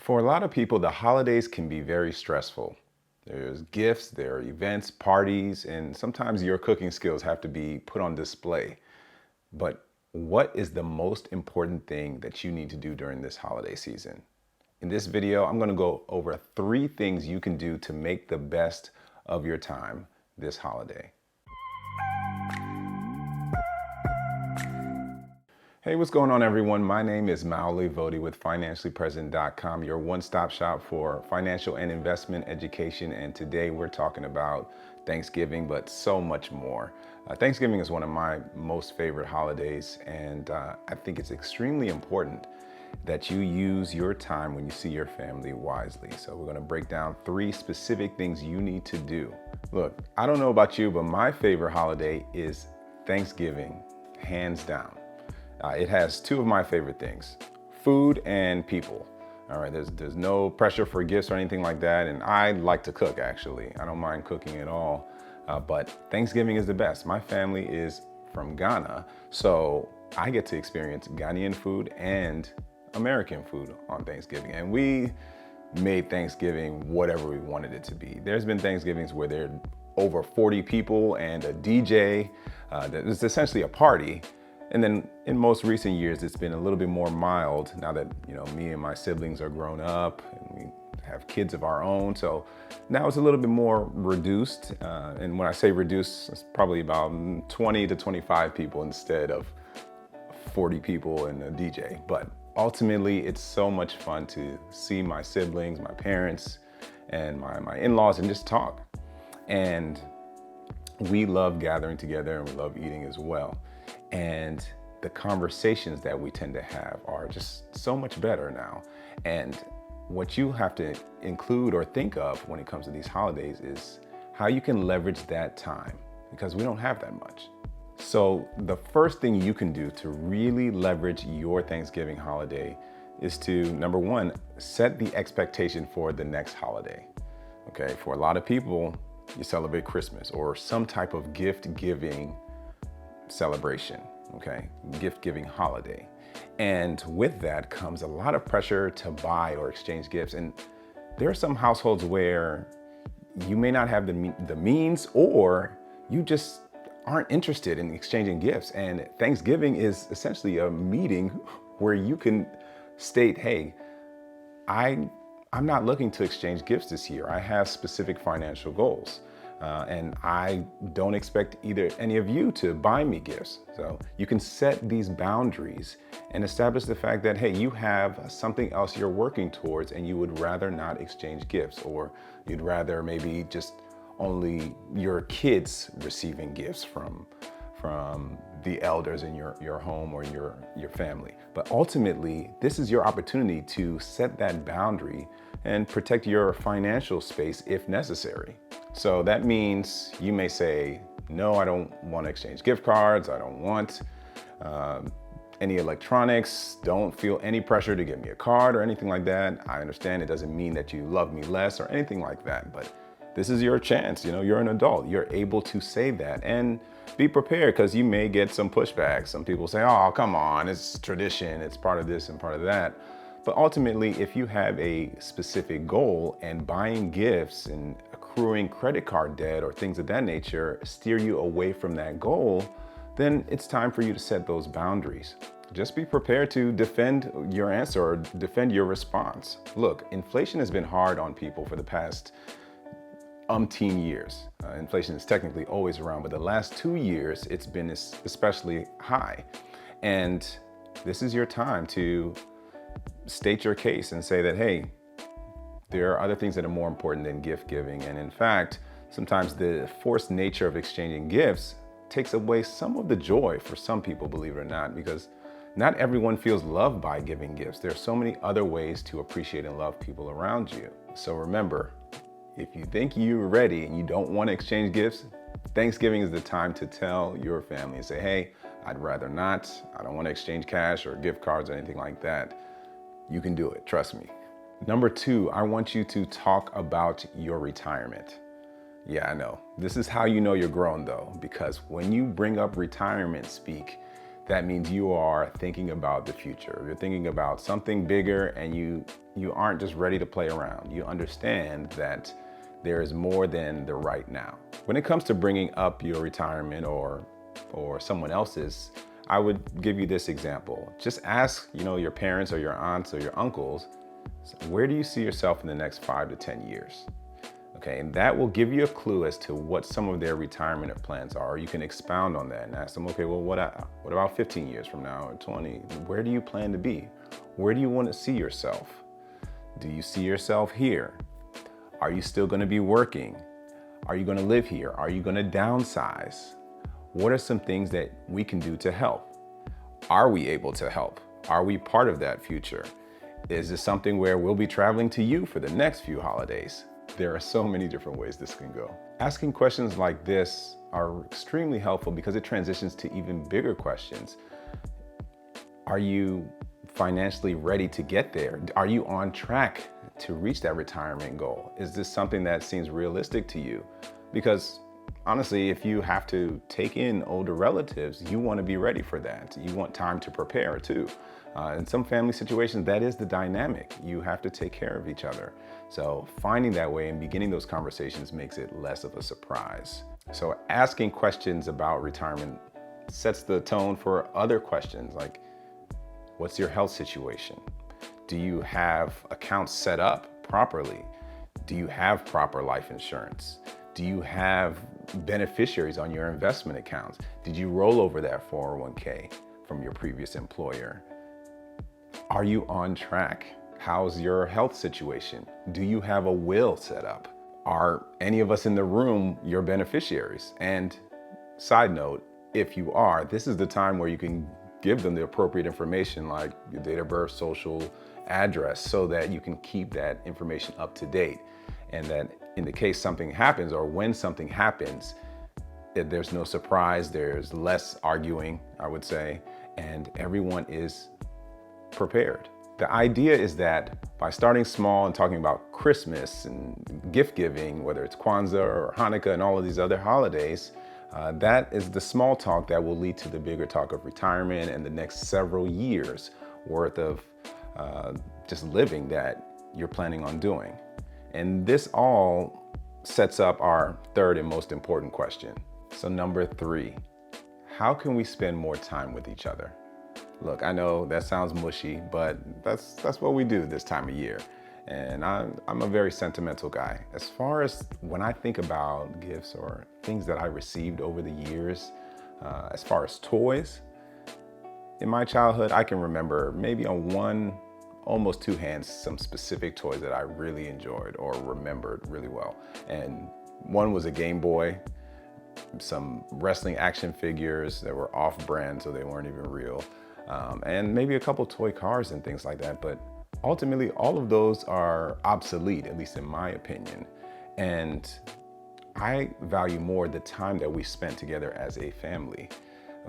For a lot of people, the holidays can be very stressful. There's gifts, there are events, parties, and sometimes your cooking skills have to be put on display. But what is the most important thing that you need to do during this holiday season? In this video, I'm going to go over 3 things you can do to make the best of your time this holiday. Hey, what's going on, everyone? My name is Maoli Vodi with financiallypresent.com, your one-stop shop for financial and investment education. And today we're talking about Thanksgiving, but so much more. Thanksgiving is one of my most favorite holidays, and I think it's extremely important that you use your time when you see your family wisely. So we're going to break down 3 specific things you need to do. Look, I don't know about you, but my favorite holiday is Thanksgiving, hands down. It has 2 of my favorite things, food and people. All right, there's no pressure for gifts or anything like that. And I like to cook, actually. I don't mind cooking at all. But Thanksgiving is the best. My family is from Ghana, so I get to experience Ghanaian food and American food on Thanksgiving. And we made Thanksgiving whatever we wanted it to be. There's been Thanksgivings where there are over 40 people and a DJ. It's essentially a party. And then in most recent years, it's been a little bit more mild now that, me and my siblings are grown up and we have kids of our own. So now it's a little bit more reduced. And when I say reduced, it's probably about 20 to 25 people instead of 40 people and a DJ. But ultimately, it's so much fun to see my siblings, my parents, and my in-laws and just talk. And we love gathering together and we love eating as well. And the conversations that we tend to have are just so much better now. And what you have to include or think of when it comes to these holidays is how you can leverage that time, because we don't have that much. So the first thing you can do to really leverage your Thanksgiving holiday is to, number 1, set the expectation for the next holiday. Okay, for a lot of people, you celebrate Christmas or some type of gift-giving celebration, okay? Gift-giving holiday. And with that comes a lot of pressure to buy or exchange gifts. And there are some households where you may not have the means, or you just aren't interested in exchanging gifts. And Thanksgiving is essentially a meeting where you can state, hey, I'm not looking to exchange gifts this year. I have specific financial goals. And I don't expect any of you to buy me gifts. So you can set these boundaries and establish the fact that, hey, you have something else you're working towards and you would rather not exchange gifts, or you'd rather maybe just only your kids receiving gifts from the elders in your home or your family. But ultimately, this is your opportunity to set that boundary and protect your financial space if necessary. So that means you may say, no, I don't want to exchange gift cards. I don't want any electronics. Don't feel any pressure to get me a card or anything like that. I understand it doesn't mean that you love me less or anything like that, but this is your chance. You're an adult. You're able to say that, and be prepared, because you may get some pushback. Some people say, oh, come on, it's tradition. It's part of this and part of that. But ultimately, if you have a specific goal and buying gifts and accruing credit card debt or things of that nature steer you away from that goal, then it's time for you to set those boundaries. Just be prepared to defend your answer or defend your response. Look, inflation has been hard on people for the past umpteen years. Inflation is technically always around, but the last 2 years, it's been especially high. And this is your time to state your case and say that, hey, there are other things that are more important than gift giving. And in fact, sometimes the forced nature of exchanging gifts takes away some of the joy for some people, believe it or not, because not everyone feels loved by giving gifts. There are so many other ways to appreciate and love people around you. So remember, if you think you're ready and you don't want to exchange gifts, Thanksgiving is the time to tell your family and say, hey, I'd rather not. I don't want to exchange cash or gift cards or anything like that. You can do it, trust me. Number 2, I want you to talk about your retirement. Yeah, I know. This is how you know you're grown, though, because when you bring up retirement speak, that means you are thinking about the future. You're thinking about something bigger, and you aren't just ready to play around. You understand that there is more than the right now. When it comes to bringing up your retirement or someone else's, I would give you this example. Just ask, your parents or your aunts or your uncles, where do you see yourself in the next 5 to 10 years? Okay, and that will give you a clue as to what some of their retirement plans are. Or you can expound on that and ask them, okay, well, what about 15 years from now or 20? Where do you plan to be? Where do you want to see yourself? Do you see yourself here? Are you still going to be working? Are you going to live here? Are you going to downsize? What are some things that we can do to help? Are we able to help? Are we part of that future? Is this something where we'll be traveling to you for the next few holidays? There are so many different ways this can go. Asking questions like this are extremely helpful because it transitions to even bigger questions. Are you financially ready to get there? Are you on track to reach that retirement goal? Is this something that seems realistic to you? Because honestly, if you have to take in older relatives, you want to be ready for that. You want time to prepare too. In some family situations, that is the dynamic. You have to take care of each other. So finding that way and beginning those conversations makes it less of a surprise. So asking questions about retirement sets the tone for other questions like, what's your health situation? Do you have accounts set up properly? Do you have proper life insurance? Do you have beneficiaries on your investment accounts? Did you roll over that 401k from your previous employer? Are you on track? How's your health situation? Do you have a will set up? Are any of us in the room your beneficiaries? And side note, if you are, this is the time where you can give them the appropriate information like your date of birth, social address, so that you can keep that information up to date. And that in the case something happens or when something happens, there's no surprise, there's less arguing, I would say, and everyone is prepared. The idea is that by starting small and talking about Christmas and gift giving, whether it's Kwanzaa or Hanukkah and all of these other holidays, that is the small talk that will lead to the bigger talk of retirement and the next several years worth of just living that you're planning on doing. And this all sets up our third and most important question. So number 3, how can we spend more time with each other? Look, I know that sounds mushy, but that's what we do this time of year. And I'm a very sentimental guy. As far as when I think about gifts or things that I received over the years, as far as toys, in my childhood, I can remember maybe on almost 2 hands, some specific toys that I really enjoyed or remembered really well. And one was a Game Boy, some wrestling action figures that were off-brand, so they weren't even real. And maybe a couple toy cars and things like that. But ultimately, all of those are obsolete, at least in my opinion. And I value more the time that we spent together as a family.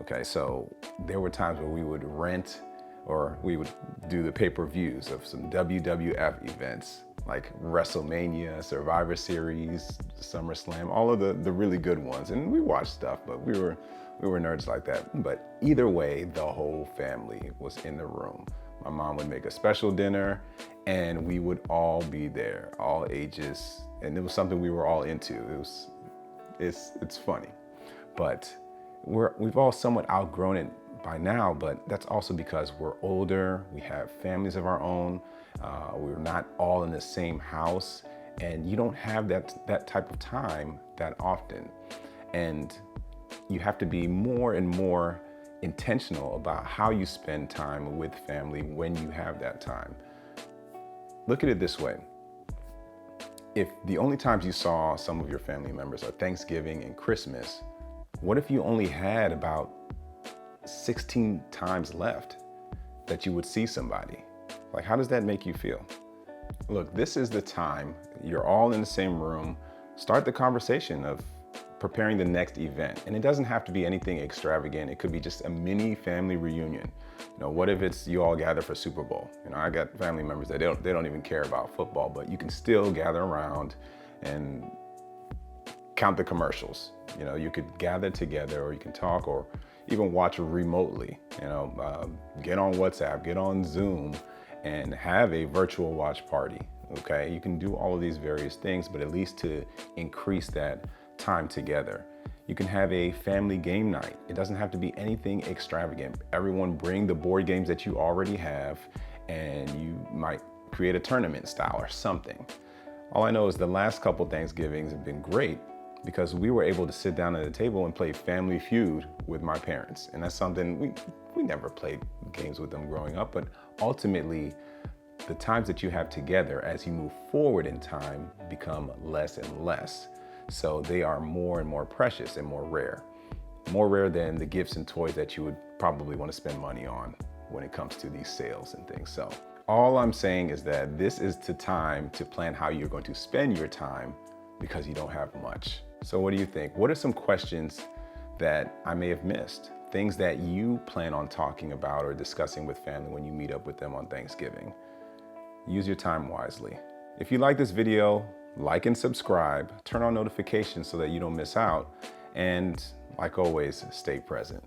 Okay, so there were times where we would rent or we would do the pay-per-views of some WWF events like WrestleMania, Survivor Series, SummerSlam, all of the really good ones. And we watched stuff, but we were nerds like that. But either way, the whole family was in the room. My mom would make a special dinner and we would all be there, all ages. And it was something we were all into. It's funny, but we've all somewhat outgrown it by now, but that's also because we're older, we have families of our own, we're not all in the same house, and you don't have that type of time that often. And you have to be more and more intentional about how you spend time with family when you have that time. Look at it this way. If the only times you saw some of your family members are Thanksgiving and Christmas, what if you only had about 16 times left that you would see somebody? Like, how does that make you feel? Look, this is the time. You're all in the same room. Start the conversation of preparing the next event. And it doesn't have to be anything extravagant. It could be just a mini family reunion. What if it's you all gather for Super Bowl? I got family members that they don't even care about football, but you can still gather around and count the commercials. You could gather together, or you can talk, or even watch remotely, get on WhatsApp, get on Zoom, and have a virtual watch party, okay? You can do all of these various things, but at least to increase that time together. You can have a family game night. It doesn't have to be anything extravagant. Everyone bring the board games that you already have, and you might create a tournament style or something. All I know is the last couple Thanksgivings have been great because we were able to sit down at the table and play Family Feud with my parents. And that's something we never played games with them growing up, but ultimately the times that you have together as you move forward in time become less and less. So they are more and more precious and more rare than the gifts and toys that you would probably want to spend money on when it comes to these sales and things. So all I'm saying is that this is the time to plan how you're going to spend your time because you don't have much. So what do you think? What are some questions that I may have missed? Things that you plan on talking about or discussing with family when you meet up with them on Thanksgiving. Use your time wisely. If you like this video, like and subscribe, turn on notifications so that you don't miss out, and like always, stay present.